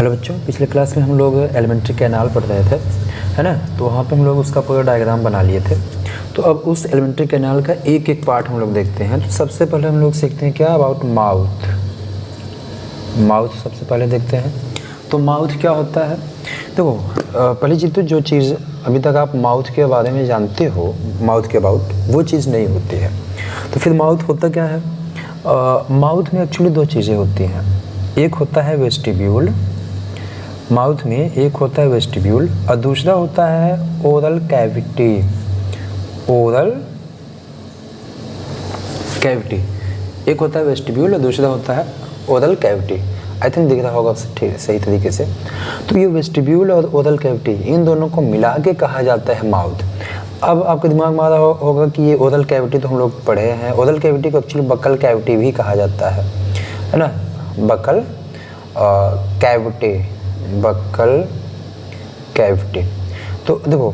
Hello बच्चों, पिछले class में हम लोग एलिमेंट्री कैनाल पढ़ रहे थे, है ना। तो वहाँ पे हम लोग उसका पूरा डायग्राम बना लिए थे। तो अब उस एलिमेंट्री कैनाल का एक एक पार्ट हम लोग देखते हैं। तो सबसे पहले हम लोग सीखते हैं क्या अबाउट माउथ। माउथ सबसे पहले देखते हैं। तो माउथ क्या होता है, देखो पहली चीज़ तो जो चीज़ अभी तक आप माउथ के बारे में जानते हो, माउथ के अबाउट, वो चीज़ नहीं होती है। तो फिर माउथ होता क्या है? माउथ में एक्चुअली दो चीज़ें होती हैं। एक होता है वेस्टिब्यूल, माउथ में एक होता है वेस्टिब्यूल और दूसरा होता है ओरल कैविटी। ओरल कैविटी, एक होता है वेस्टिब्यूल और दूसरा होता है ओरल कैविटी। आई थिंक दिख रहा होगा ठीक सही तरीके से। तो ये वेस्टिब्यूल और ओरल कैविटी, इन दोनों को मिला के कहा जाता है माउथ। अब आपके दिमाग में आ रहा होगा कि ये ओरल कैविटी तो हम लोग पढ़े हैं। ओरल कैविटी को एक्चुअली बकल कैविटी भी कहा जाता है ना। Buccal cavity, buccal cavity. तो देखो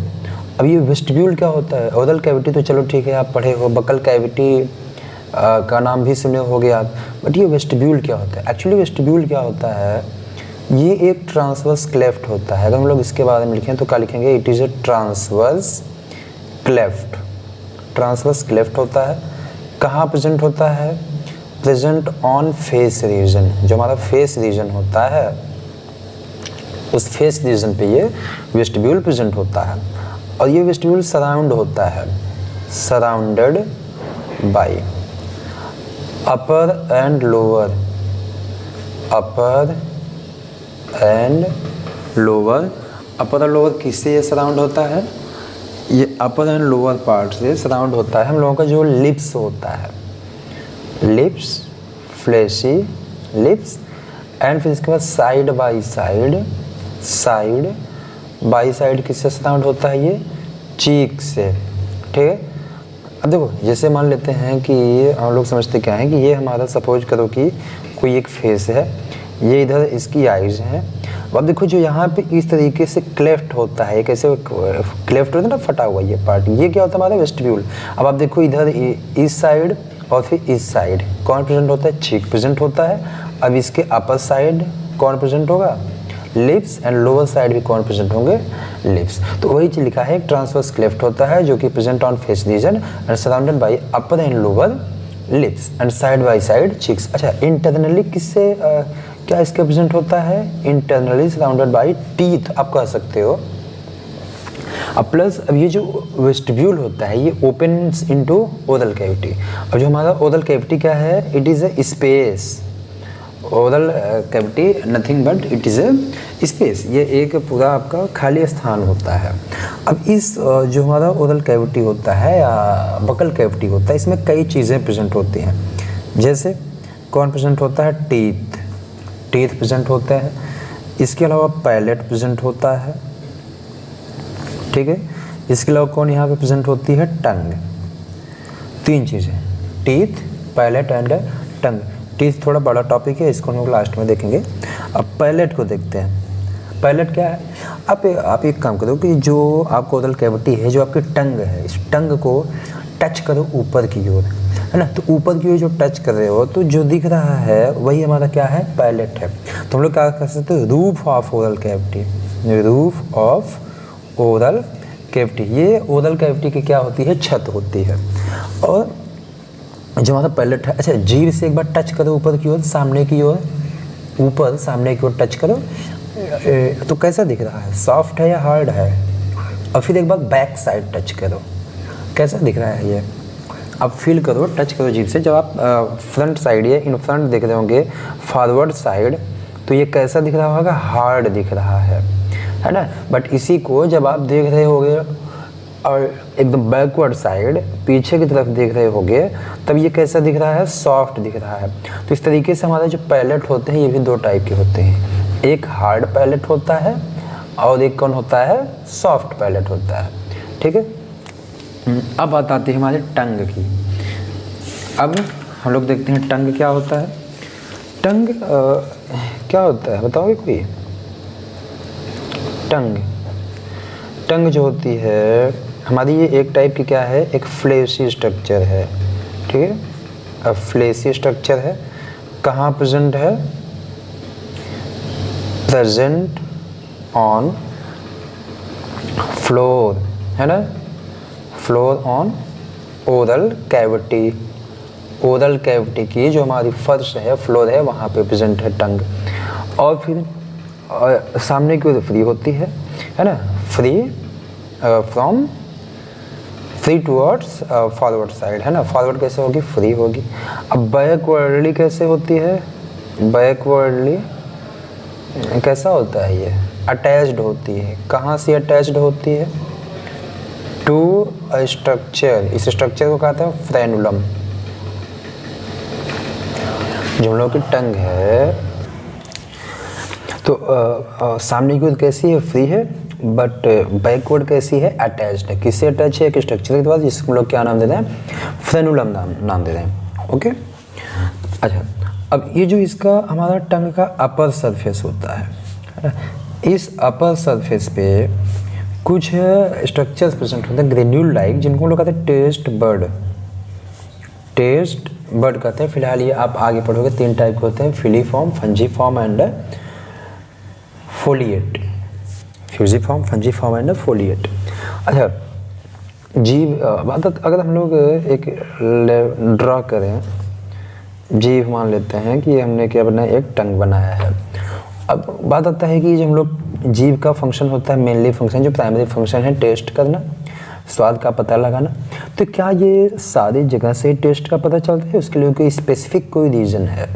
अब ये वेस्टिब्यूल क्या होता है। ओरल कैविटी तो चलो ठीक है आप पढ़े हो, बकल कैविटी का नाम भी सुने होगे आप, बट ये वेस्टिब्यूल क्या होता है? एक्चुअली वेस्टिब्यूल क्या होता है, ये एक ट्रांसवर्स क्लेफ्ट होता है। अगर हम लोग इसके बारे में लिखें तो क्या लिखेंगे? It is a transverse cleft. Transverse cleft होता है। कहाँ प्रेजेंट होता है? Present on face region. जो हमारा फेस रीजन होता है, उस फेस रीजन पे ये वेस्टिब्यूल प्रेजेंट होता है। और ये वेस्टिब्यूल सराउंड होता है, surrounded by upper and lower, upper and lower. Upper और लोअर किससे ये सराउंड होता है? ये अपर एंड लोअर पार्ट से सराउंड होता है हम लोगों का जो लिप्स होता है, लिप्स, फ्लैशी लिप्स। एंड फिर इसके बाद side by side, side by side किससे सराउंड होता है? ये चीक से, ठीक है। अब देखो जैसे मान लेते हैं कि हम लोग समझते क्या है कि ये हमारा, सपोज करो कि कोई एक फेस है, ये इधर इसकी आइज़ हैं। अब देखो जो यहाँ पे इस तरीके से क्लेफ्ट होता है, कैसे क्लेफ्ट होता है ना, फटा हुआ ये पार्ट, ये क्या होता है? हमारा वेस्टिब्यूल। अब आप देखो इधर इस साइड और फिर इस साइड कौन प्रेजेंट होता है? चीक प्रेजेंट होता है। अब इसके अपर साइड कौन प्रेजेंट होगा? लिप्स। एंड लोअर साइड भी कौन प्रेजेंट होंगे? लिप्स। तो वही चीज लिखा है, ट्रांसवर्स क्लेफ्ट होता है जो कि present on face region and surrounded by upper and lower lips and side by side cheeks. अच्छा, इंटरनली किससे क्या इसके प्रेजेंट होता है? इंटरनली सराउंडेड बाय टीथ आप कह सकते हो। अब प्लस अब ये जो वेस्टिब्यूल होता है ये ओपन्स इनटू ओरल कैविटी। अब जो हमारा ओरल कैविटी क्या है? It is A space. Oral cavity nothing but it is A space. ये एक पूरा आपका खाली स्थान होता है। अब इस जो हमारा ओरल कैविटी होता है या बकल कैविटी होता है, इसमें कई चीज़ें प्रेजेंट होती हैं। जैसे कौन प्रेजेंट होता है? टीथ, टीथ प्रेजेंट होते हैं। इसके अलावा पैलेट प्रेजेंट होता है, ठीक है। इसके अलावा कौन यहाँ पे प्रेजेंट होती है? टंग। तीन चीज़ें, teeth, palate and tongue. Teeth थोड़ा बड़ा टॉपिक है, इसको हम लोग लास्ट में देखेंगे। अब पैलेट को देखते हैं। पैलेट क्या है? आप एक काम करो कि जो आपको ओरल कैविटी है, जो आपकी टंग है, इस टंग को टच करो ऊपर की ओर, है ना। तो ऊपर की ओर जो टच कर रहे हो तो जो दिख रहा है वही हमारा क्या है? पैलेट है। तो हम लोग क्या कर सकते हैं? Roof of oral cavity, roof of oral cavity. ये ओरल कैविटी की क्या होती है? छत होती है। और जो हमारा पैलेट है, अच्छा जीभ से एक बार टच करो ऊपर की ओर, सामने की ओर, ऊपर सामने की ओर टच करो तो कैसा दिख रहा है? सॉफ्ट है या हार्ड है? और फिर एक बार बैक साइड टच करो, कैसा दिख रहा है ये? अब फील करो, टच करो जीभ से। जब आप फ्रंट साइड या इन फ्रंट देख रहे होंगे, फॉरवर्ड साइड, तो ये कैसा दिख रहा होगा? हार्ड दिख रहा है ना। बट इसी को जब आप देख रहे होगे और एकदम बैकवर्ड साइड, पीछे की तरफ देख रहे होगे, तब ये कैसा दिख रहा है? सॉफ्ट दिख रहा है। तो इस तरीके से हमारे जो पैलेट होते हैं ये भी दो टाइप के होते हैं। एक हार्ड पैलेट होता है और एक कौन होता है? सॉफ्ट पैलेट होता है, ठीक है। अब बात आती है हमारे टंग की। अब हम लोग देखते हैं टंग क्या होता है। टंग क्या होता है बताओगे कोई? टंग जो होती है हमारी, ये एक टाइप की क्या है? एक फ्लैशी स्ट्रक्चर है, ठीक है। अब फ्लैशी स्ट्रक्चर है, कहाँ प्रेजेंट है? प्रेजेंट ऑन फ्लोर, है ना, floor on oral cavity, oral cavity की जो हमारी फर्श है, फ्लोर है, वहाँ पे प्रेजेंट है टंग। और फिर सामने की ओर फ्री होती है ना, free from, free towards forward side, है ना, फॉरवर्ड कैसे होगी, फ्री होगी। अब बैकवर्डली कैसे होती है, बैकवर्डली कैसा होता है, ये अटैच्ड होती है। कहाँ से अटैच्ड होती है, टू अ स्ट्रक्चर, इस स्ट्रक्चर को कहते हैं फ्रेनुलम। जो हम लोग की टंग है, तो सामने की ओर कैसी है, फ्री है, बट बैकवर्ड कैसी है, अटैच्ड है। किससे अटैच है, एक स्ट्रक्चर के बाद, जिसको हम लोग क्या नाम देते हैं, फ्रेनुलम नाम देते हैं। ओके, अच्छा, अब ये जो इसका हमारा टंग का अपर सरफेस होता है, इस अपर सरफेस पे कुछ स्ट्रक्चर्स प्रेजेंट होते हैं ग्रेन्यूल लाइक, जिनको हम लोग कहते हैं टेस्ट बर्ड, टेस्ट बर्ड कहते हैं। फिलहाल ये आप आगे पढ़ोगे, 3 टाइप के होते हैं, filiform, fungiform and foliate, fungiform, fungiform and foliate. अच्छा, जीव, अगर हम लोग एक ड्रॉ करें, जीव मान लेते हैं कि हमने क्या बनाया, एक टंग बनाया है। अब बात आता है कि जब हम लोग, जीव का फंक्शन होता है, मेनली फंक्शन, जो प्राइमरी फंक्शन है, टेस्ट करना, स्वाद का पता लगाना। तो क्या ये सारी जगह से टेस्ट का पता चलता है, उसके लिए कोई स्पेसिफिक कोई रीज़न है?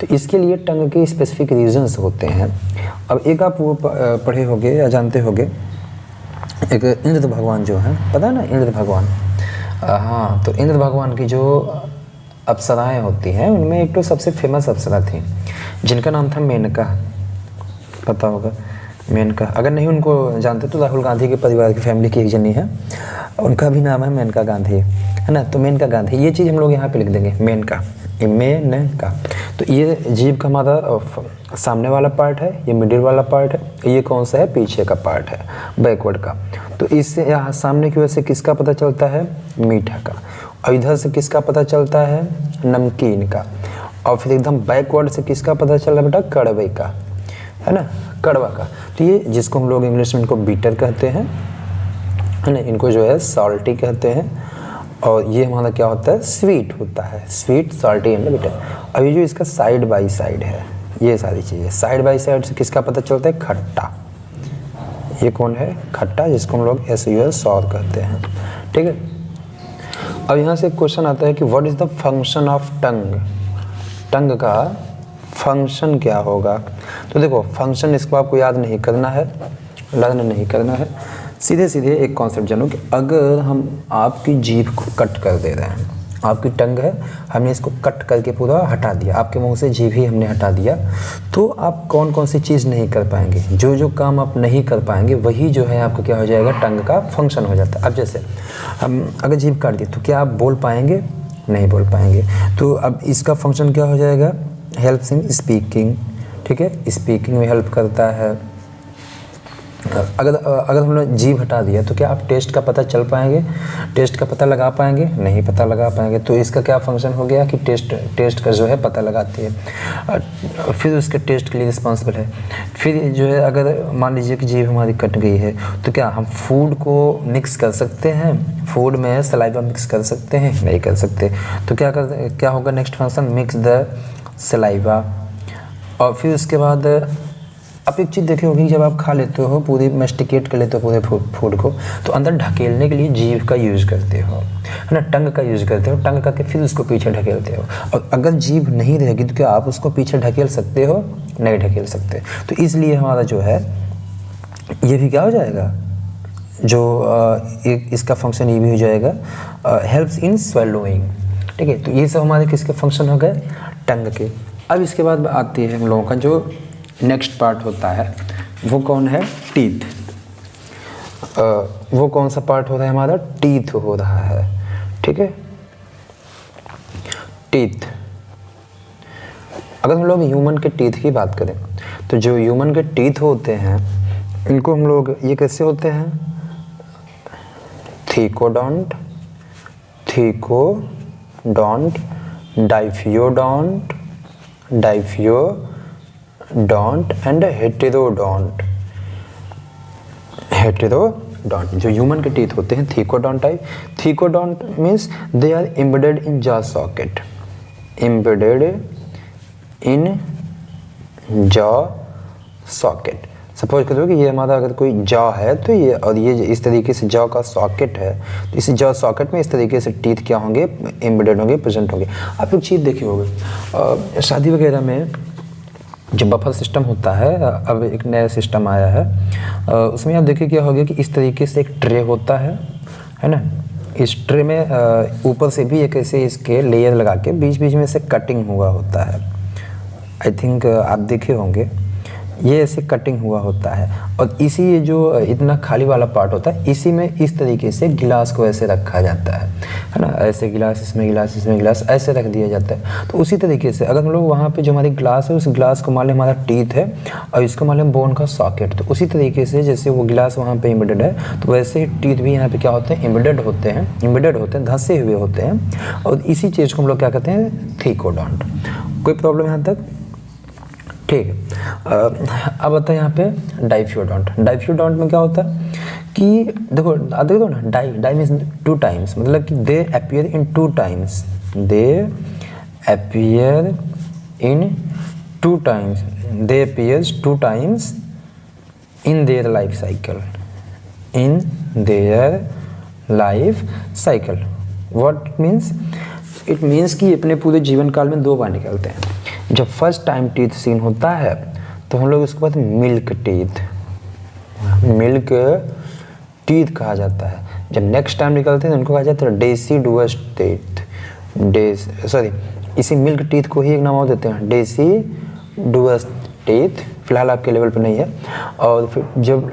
तो इसके लिए टंग के स्पेसिफिक रीजंस होते हैं। अब एक आप वो पढ़े होंगे या जानते होंगे, एक इंद्र भगवान जो हैं, पता है ना, इंद्र भगवान, हाँ, तो इंद्र भगवान की जो अप्सराएं होती हैं, उनमें एक तो सबसे फेमस अप्सरा थी जिनका नाम था मेनका, पता होगा मेनका। अगर नहीं उनको जानते तो राहुल गांधी के परिवार की फैमिली की एक जनी है, उनका भी नाम है मेनका गांधी, है ना। तो मेनका गांधी, ये चीज़ हम लोग यहाँ पे लिख देंगे, मेनका, मेनका। तो ये जीभ का हमारा सामने वाला पार्ट है, ये मिडिल वाला पार्ट है, ये कौन सा है, पीछे का पार्ट है, बैकवर्ड का। तो इससे यहाँ सामने की वजह से किसका पता चलता है, मीठा का, और इधर से किसका पता चलता है, नमकीन का, और फिर एकदम बैकवर्ड से किसका पता चल रहा है बेटा, कड़वे का, है ना, कड़वा का। तो ये जिसको हम लोग इंग्लिश में इनको बीटर कहते हैं, है ना, इनको जो है सॉल्टी कहते हैं, और ये हमारा क्या होता है, स्वीट होता है, स्वीट, सॉल्टी एंड बीटर। अब ये जो इसका साइड बाय साइड है, ये सारी चीज़ें साइड बाय साइड से किसका पता चलता है, खट्टा। ये कौन है, खट्टा, जिसको हम लोग सॉर कहते हैं, ठीक है। अब यहाँ से एक क्वेश्चन आता है कि what is the function of tongue, tongue का फंक्शन क्या होगा। तो देखो, फंक्शन इसको आपको याद नहीं करना है, लर्न नहीं करना है, सीधे सीधे एक कॉन्सेप्ट जानो कि अगर हम आपकी जीभ को कट कर दे रहे हैं, आपकी टंग है, हमने इसको कट करके पूरा हटा दिया, आपके मुंह से जीभ ही हमने हटा दिया, तो आप कौन कौन सी चीज़ नहीं कर पाएंगे, जो जो काम आप नहीं कर पाएंगे वही जो है आपका क्या हो जाएगा, टंग का फंक्शन हो जाता है। अब जैसे हम अगर जीभ काट दी तो क्या आप बोल पाएंगे, नहीं बोल पाएंगे। तो अब इसका फंक्शन क्या हो जाएगा, हेल्प्स इन स्पीकिंग, ठीक है, स्पीकिंग में हेल्प करता है। अगर हम लोग जीभ हटा दिया तो क्या आप टेस्ट का पता चल पाएंगे, टेस्ट का पता लगा पाएंगे, नहीं पता लगा पाएंगे। तो इसका क्या फंक्शन हो गया कि टेस्ट का जो है पता लगाती है, फिर उसके टेस्ट के लिए रिस्पॉन्सिबल है। फिर जो है अगर मान लीजिए कि जीभ हमारी कट गई है तो क्या हम फूड को मिक्स कर सकते हैं, फूड में सलाइवा मिक्स कर सकते हैं, नहीं कर सकते। तो क्या होगा next function, mix the saliva. और फिर उसके बाद आप एक चीज़ देखे होगी, जब आप खा लेते हो, पूरी मेस्टिकेट कर लेते हो पूरे फूड को, तो अंदर ढकेलने के लिए जीभ का यूज़ करते हो, है ना, टंग का यूज़ करते हो, टंग करके फिर उसको पीछे ढकेलते हो। और अगर जीभ नहीं रहेगी तो क्या आप उसको पीछे ढकेल सकते हो, नहीं ढकेल सकते। तो इसलिए हमारा जो है ये भी क्या हो जाएगा, जो एक इसका फंक्शन ये भी हो जाएगा, हेल्प्स इन स्वेलोइंग, ठीक है। तो ये सब हमारे किसके फंक्शन हो गए, टंग के। अब इसके बाद आती है हम लोगों का जो नेक्स्ट पार्ट होता है, वो कौन है, टीथ। वो कौन सा पार्ट हो रहा है हमारा, टीथ हो रहा है, ठीक है, टीथ। अगर हम लोग ह्यूमन के टीथ की बात करें तो जो ह्यूमन के टीथ होते हैं, इनको हम लोग ये कैसे होते हैं, थीकोडोंट, डाइफियोडोंट, डोंट एंड हेटेरोडोंट। हेटेरोडोंट जो ह्यूमन के टीथ होते हैं thecodont type. Thecodont means they are embedded in jaw socket, embedded in jaw socket. Suppose करो कि ये हमारा अगर कोई जॉ है तो ये, और ये इस तरीके से जॉ का सॉकेट है, तो इस जॉ सॉकेट में इस तरीके से टीथ क्या होंगे, एम्बेडेड होंगे, प्रेजेंट होंगे। आप एक चीज़ देखे होंगे शादी वगैरह में जो बफर सिस्टम होता है, अब एक नया सिस्टम आया है, उसमें आप देखिए क्या होगा कि इस तरीके से एक ट्रे होता है ना। इस ट्रे में ऊपर से भी एक ऐसे इसके लेयर लगा के बीच बीच में से कटिंग हुआ होता है। आई थिंक आप देखे होंगे ये ऐसे कटिंग हुआ होता है, और इसी ये जो इतना खाली वाला पार्ट होता है इसी में इस तरीके से गिलास को ऐसे रखा जाता है ना। ऐसे गिलास, इसमें गिलास, इसमें गिलास, ऐसे रख दिया जाता है। तो उसी तरीके से अगर हम लोग वहाँ पे जो हमारी ग्लास है उस ग्लास को मान लें हमारा टीथ है और इसको मान लें बोन का सॉकेट, तो उसी तरीके से जैसे वो गिलास वहाँ पे एम्बेडेड है तो वैसे ही टीथ भी यहाँ पे क्या होते हैं, एम्बेडेड होते हैं, धंसे हुए होते हैं, और इसी चीज़ को हम लोग क्या कहते हैं, थीकोडोंट। कोई प्रॉब्लम यहाँ तक? ठीक है। अब आता है यहाँ पे डाइफ्यूडोंट। डाइफ्यूडोंट में क्या होता है कि देखो ना, डाई मीन्स 2 टाइम्स, मतलब कि दे appear in 2 times, they appear in 2 times, they appears 2 times in their life cycle, in their life cycle. What means? It means कि अपने पूरे जीवन काल में 2 बार निकलते हैं। जब फर्स्ट टाइम टीथ सीन होता है तो हम लोग उसके बाद मिल्क टीथ कहा जाता है। जब नेक्स्ट टाइम निकलते हैं तो उनको कहा जाता है डेसिडुअस टीथ, इसी मिल्क टीथ को ही एक नाम और देते हैं, डेसिडुअस टीथ, फिलहाल आपके लेवल पे नहीं है। और फिर जब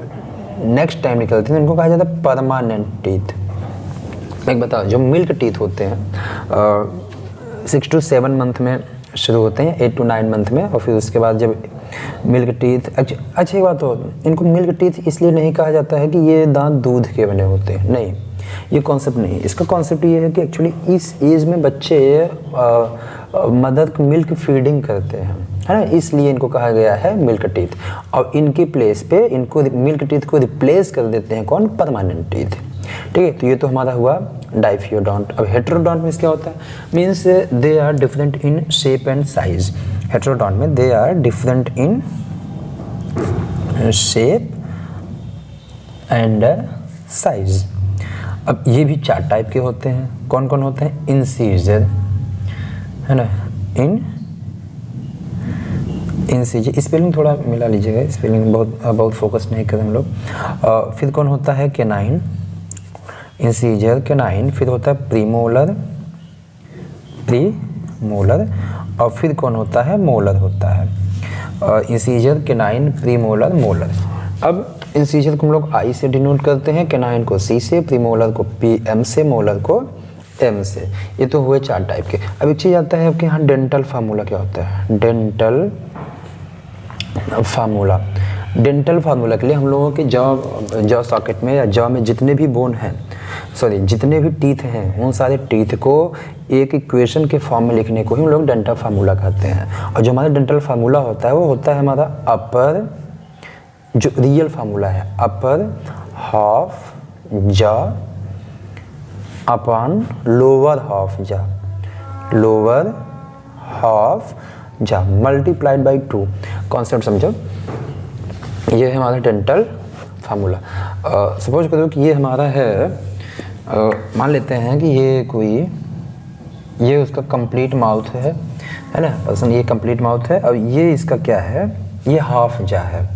नेक्स्ट टाइम निकलते हैं तो उनको कहा जाता है परमानेंट टीथ। एक बताओ, जो मिल्क टीथ होते हैं 6 to 7 मंथ में शुरू होते हैं, 8 to 9 मंथ में, और फिर उसके बाद जब मिल्क टीथ, अच्छी बात हो, इनको मिल्क टीथ इसलिए नहीं कहा जाता है कि ये दांत दूध के बने होते हैं, नहीं, ये कॉन्सेप्ट नहीं है। इसका कॉन्सेप्ट ये है कि एक्चुअली इस एज में बच्चे मदर को मिल्क फीडिंग करते हैं, है ना, इसलिए इनको कहा गया है मिल्क टीथ। और इनके प्लेस पे इनको मिल्क टीथ को रिप्लेस कर देते हैं कौन, परमानेंट टीथ। ठीक है, तो ये तो हमारा हुआ डाइफ्यूडोंट। अब हेटेरोडोंट में क्या होता है, means they are different in shape and size. Heterodont में they are different in shape and size. अब ये भी 4 टाइप के होते हैं। कौन कौन होते हैं? इंसीजर, है ना, इंसीजर, स्पेलिंग थोड़ा मिला लीजिएगा, स्पेलिंग बहुत फोकस नहीं करें हम लोग। फिर कौन होता है? Canine, incisor, canine. फिर होता है प्रीमोलर, और फिर कौन होता है? मोलर होता है। Incisor, canine, premolar, molar. अब इंसीजर को हम लोग आई से डिनोट करते हैं, कैनाइन को सी से, प्रीमोलर को पी-एम से, मोलर को एम से। ये तो हुए 4 टाइप के। अब एक चीज़ आता है आपके यहाँ डेंटल फार्मूला। क्या होता है डेंटल फार्मूला? डेंटल फार्मूला के लिए हम लोगों के जॉ सॉकेट में या जॉ में जितने भी बोन हैं, जितने भी टीथ हैं, उन सारे टीथ को एक इक्वेशन के फॉर्म में लिखने को ही हम लोग डेंटल फार्मूला कहते हैं। और जो हमारा डेंटल फार्मूला होता है वो होता है हमारा अपर, जो रियल फार्मूला है, upper half jaw upon lower half jaw, lower half jaw multiplied by 2। Concept समझो, ये है हमारा डेंटल फार्मूला। सपोज करो कि ये हमारा है, मान लेते हैं कि ये उसका कंप्लीट माउथ है ना, पर्सन, ये कंप्लीट माउथ है। अब ये इसका क्या है, ये हाफ जा है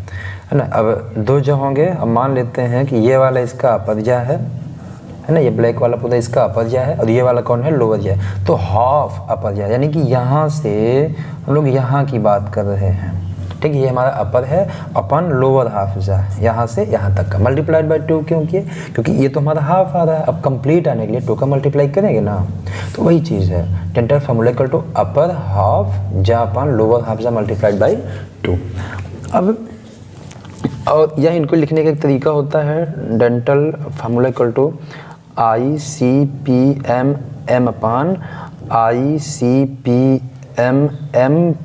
ना। अब 2 जा होंगे। अब मान लेते हैं कि ये वाला इसका अपर जा है ना, ये ब्लैक वाला पूरा इसका अपर जा है, और ये वाला कौन है? लोअर जा है। तो हाफ अपर जा, यानी कि यहाँ से हम लोग यहाँ की बात कर रहे हैं। ठीक है, ये हमारा अपर है अपन लोअर हाफ जा, यहाँ से यहाँ तक का मल्टीप्लाइड बाई 2। क्योंकि ये तो हमारा हाफ आ रहा है। अब कंप्लीट आने के लिए 2 का मल्टीप्लाई करेंगे ना, तो वही चीज़ है dental formula equal to upper half जा अपन लोअर हाफ जा मल्टीप्लाइड बाई 2। अब और यह इनको लिखने का एक तरीका होता है, dental formula equal to ICPM upon ICPM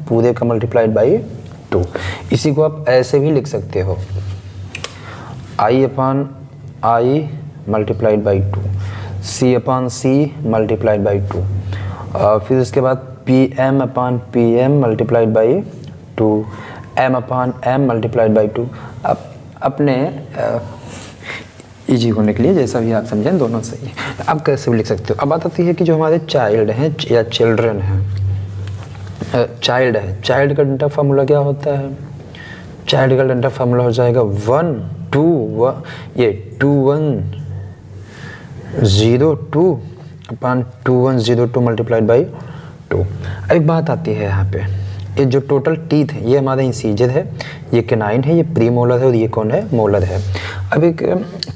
पूरे का मल्टीप्लाइड बाई 2। इसी को आप ऐसे भी लिख सकते हो, I/I multiplied by 2, C/C multiplied by 2, फिर उसके बाद PM/PM multiplied by 2, M/M multiplied by 2। अब अपने ईजी होने के लिए जैसा भी आप समझें दोनों सही है, आप कैसे भी लिख सकते हो। अब बात आती है कि जो हमारे चाइल्ड हैं या चिल्ड्रन हैं, चाइल्ड है, चाइल्ड का डेल्टा फार्मूला क्या होता है? चाइल्ड का डेल्टा फार्मूला हो जाएगा 1 2 ये 2102 अपॉन 2102 मल्टीप्लाइड बाई 2। अब एक बात आती है यहाँ पे, ये जो टोटल टीथ है ये हमारा इंसीजर है, ये केनाइन है, ये प्री मोलर है और ये कौन है? मोलर है। अब एक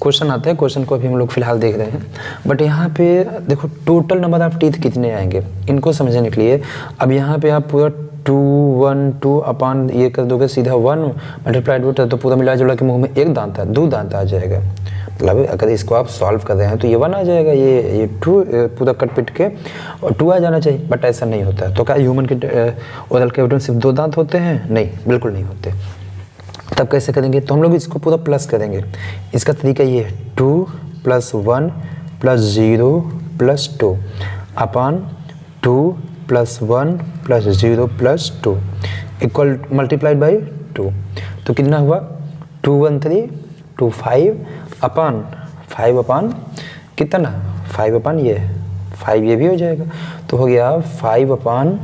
क्वेश्चन आता है, क्वेश्चन को अभी हम लोग फिलहाल देख रहे हैं, बट यहाँ पे देखो टोटल नंबर ऑफ टीथ कितने आएंगे इनको समझने के लिए। अब यहाँ पे आप पूरा 212 अपॉन ये कर दोगे सीधा 1 मल्टीप्लाइड बाई 2, तो पूरा मिला जुला के मुंह में एक दांत है, 2 दांत आ जाएगा। मतलब अगर इसको आप सॉल्व कर रहे हैं तो ये 1 आ जाएगा, ये 2 पूरा कट पिट के और 2 आ जाना चाहिए, बट ऐसा नहीं होता है। तो क्या ह्यूमन के ओरल कैविटी में सिर्फ 2 दांत होते हैं? नहीं, बिल्कुल नहीं होते। तब कैसे करेंगे? तो हम लोग इसको पूरा प्लस करेंगे। इसका तरीका ये है 2 + 1 + 0 + 2 अपॉन 2 + 1 + 0 + 2 इक्वल मल्टीप्लाइड बाई 2। तो कितना हुआ? 213 25 अपॉन 5 अपॉन कितना? 5 अपॉन ये 5, ये भी हो जाएगा। तो हो गया 5 अपॉन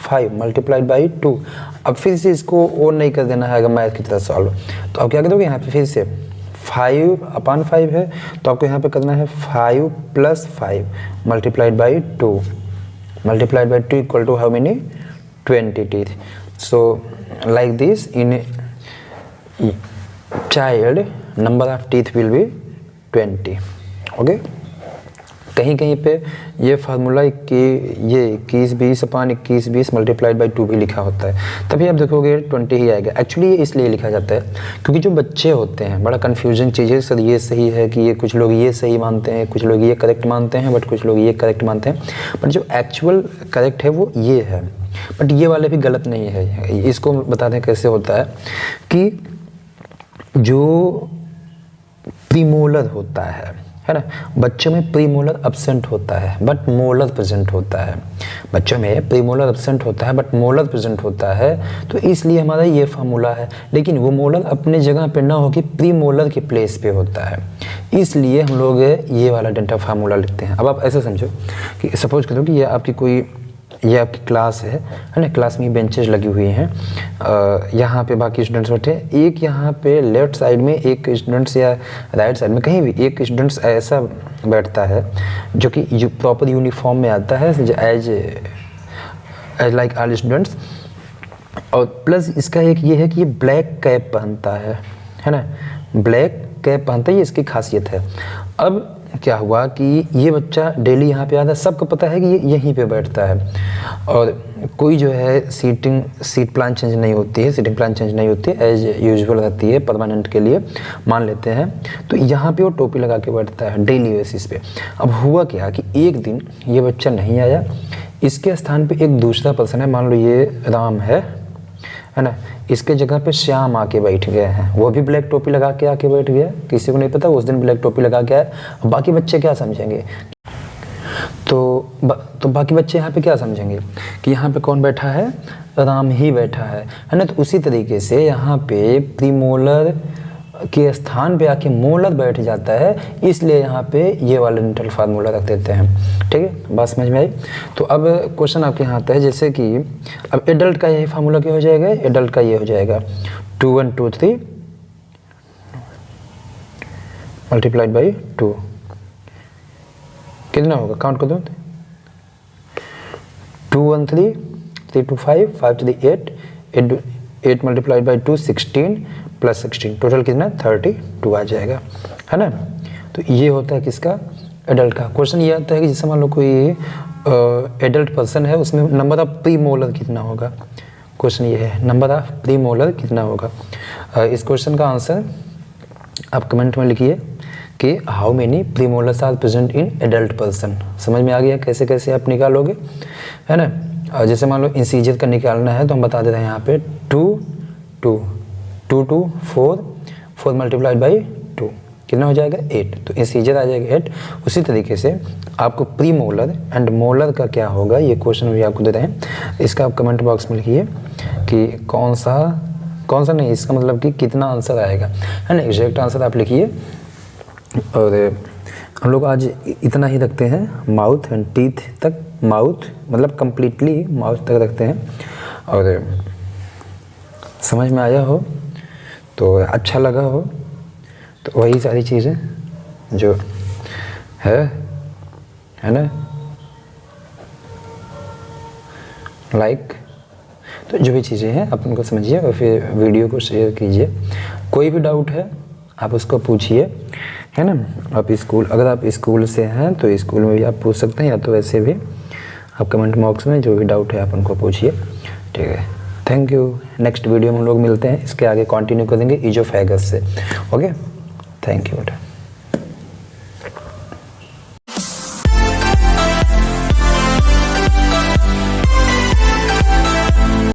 5 मल्टीप्लाइड बाई 2। अब फिर से इसको और नहीं कर देना है अगर मैथ की तरह सॉल्व, तो आप क्या करोगे यहाँ पे फिर से 5 अपॉन 5 है, तो आपको यहाँ पे करना है 5 + 5 multiplied by 2 multiplied by 2 equal to how many? 20 teeth. So like this in child number of teeth will be 20। Okay, कहीं कहीं पे ये फार्मूला कि ये 21 अपॉन 21 मल्टीप्लाइड बाई 2 भी लिखा होता है, तभी आप देखोगे 20 ही आएगा। एक्चुअली ये इसलिए लिखा जाता है क्योंकि जो बच्चे होते हैं बड़ा कन्फ्यूजन चीज़ है, सर ये सही है कि ये, कुछ लोग ये सही मानते हैं, कुछ लोग ये करेक्ट मानते हैं, बट कुछ लोग ये करेक्ट मानते हैं, बट जो एक्चुअल करेक्ट है वो ये है, बट ये वाले भी गलत नहीं है। इसको बता दें कैसे होता है कि जो प्रीमोलर होता है ना, बच्चों में प्रीमोलर अब्सेंट होता है बट मोलर प्रेजेंट होता है। बच्चों में प्रीमोलर अब्सेंट होता है बट मोलर प्रेजेंट होता है, तो इसलिए हमारा ये फार्मूला है। लेकिन वो मोलर अपने जगह पे ना होकर प्रीमोलर के प्लेस पे होता है, इसलिए हम लोग ये वाला डेल्टा फार्मूला लिखते हैं। अब आप ऐसे समझो कि सपोज करो कि ये आपकी क्लास है ना, क्लास में बेंचेस लगी हुई हैं, यहाँ पे बाकी स्टूडेंट्स बैठे, एक यहाँ पे लेफ्ट साइड में एक स्टूडेंट्स या राइट साइड में कहीं भी एक स्टूडेंट्स ऐसा बैठता है जो कि प्रॉपर यूनिफॉर्म में आता है एज लाइक ऑल स्टूडेंट्स, और प्लस इसका एक ये है कि ये ब्लैक कैप पहनता है ना, ब्लैक कैप पहनता है, ये इसकी खासियत है। अब क्या हुआ कि ये बच्चा डेली यहाँ पे आता है, सबको पता है कि ये यहीं पे बैठता है, और कोई जो है सीट प्लान चेंज नहीं होती है, सीटिंग प्लान चेंज नहीं होती है, एज यूजुअल रहती है परमानेंट के लिए मान लेते हैं। तो यहाँ पे वो टोपी लगा के बैठता है डेली बेसिस पे। अब हुआ क्या कि एक दिन ये बच्चा नहीं आया, इसके स्थान पे एक दूसरा पर्सन है, मान लो ये राम है ना, इसके जगह पे श्याम आके बैठ गए हैं, वो भी ब्लैक टोपी लगा के आके बैठ गया, किसी को नहीं पता उस दिन ब्लैक टोपी लगा के आया। बाकी बच्चे क्या समझेंगे? तो बाकी बच्चे यहाँ पे क्या समझेंगे कि यहाँ पे कौन बैठा है? राम ही बैठा है ना। तो उसी तरीके से यहाँ पे प्रीमोलर के स्थान पे आके मोलर बैठ जाता है, इसलिए यहाँ पे ये वाला डेंटल फार्मूला रख देते हैं। ठीक है, बात समझ में आई? तो अब क्वेश्चन आपके यहाँ आता है जैसे कि अब एडल्ट का यही फार्मूला क्या हो जाएगा? एडल्ट का ये हो जाएगा 2123 मल्टीप्लाइड बाई 2 कितना होगा? काउंट कर दो, 213 325 5 to the 8 multiplied by 2 16 + 16 total कितना? 32 आ जाएगा, है ना। तो ये होता है किसका? एडल्ट का। क्वेश्चन ये आता है कि जैसे मान लो कोई एडल्ट पर्सन है, उसमें नंबर ऑफ प्रीमोलर कितना होगा? क्वेश्चन ये है नंबर ऑफ प्रीमोलर कितना होगा। इस क्वेश्चन का आंसर आप कमेंट में लिखिए कि how many premolars are present in adult person. समझ में आ गया कैसे कैसे आप निकालोगे, है ना। जैसे मान लो इंसीजर का निकालना है तो हम बता देते हैं यहाँ पे 2 2, 2 2 4, 4 मल्टीप्लाइड बाई 2 कितना हो जाएगा 8, तो इंटीजर आ जाएगा 8। उसी तरीके से आपको प्री मोलर एंड मोलर का क्या होगा, ये क्वेश्चन भी आपको दे रहे हैं, इसका आप कमेंट बॉक्स में लिखिए कि कौन सा नहीं, इसका मतलब कि कितना आंसर आएगा, है ना। एग्जैक्ट आंसर आप लिखिए। और हम लोग आज इतना ही रखते हैं, माउथ एंड टीथ तक, माउथ मतलब कंप्लीटली माउथ तक रखते हैं। और समझ में आया हो तो, अच्छा लगा हो तो वही सारी चीज़ें जो है ना, लाइक, तो जो भी चीज़ें हैं आप उनको समझिए और फिर वीडियो को शेयर कीजिए। कोई भी डाउट है आप उसको पूछिए, है ना। आप स्कूल, अगर आप स्कूल से हैं तो स्कूल में भी आप पूछ सकते हैं, या तो वैसे भी आप कमेंट बॉक्स में जो भी डाउट है आप उनको पूछिए, ठीक है। Thank you. नेक्स्ट वीडियो में हम लोग मिलते हैं, इसके आगे कंटिन्यू करेंगे इजोफेगस से। ओके, थैंक यू बेटा।